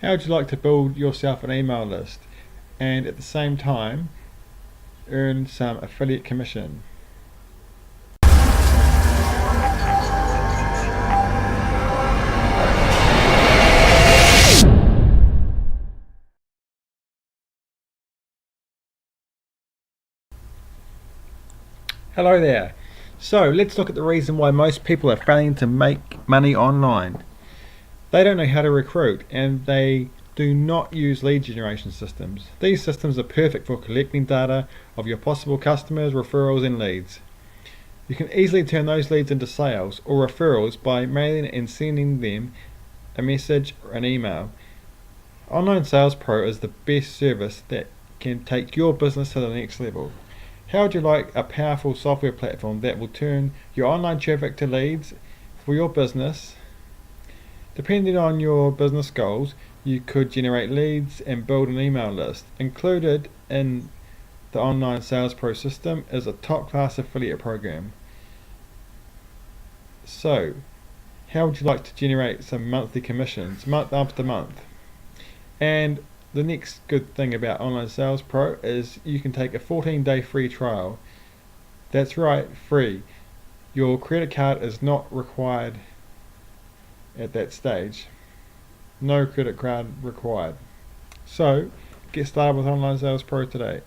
How would you like to build yourself an email list and at the same time earn some affiliate commission? Hello there. So let's look at the reason why most people are failing to make money online. They don't know how to recruit and they do not use lead generation systems. These systems are perfect for collecting data of your possible customers, referrals and leads. You can easily turn those leads into sales or referrals by mailing and sending them a message or an email. Online Sales Pro is the best service that can take your business to the next level. How would you like a powerful software platform that will turn your online traffic to leads for your business? Depending on your business goals, you could generate leads and build an email list. Included in the Online Sales Pro system is a top-class affiliate program. So, how would you like to generate some monthly commissions month after month? And the next good thing about Online Sales Pro is you can take a 14-day free trial. That's right, free. Your credit card is not required at that stage. No credit card required. So, get started with Online Sales Pro today.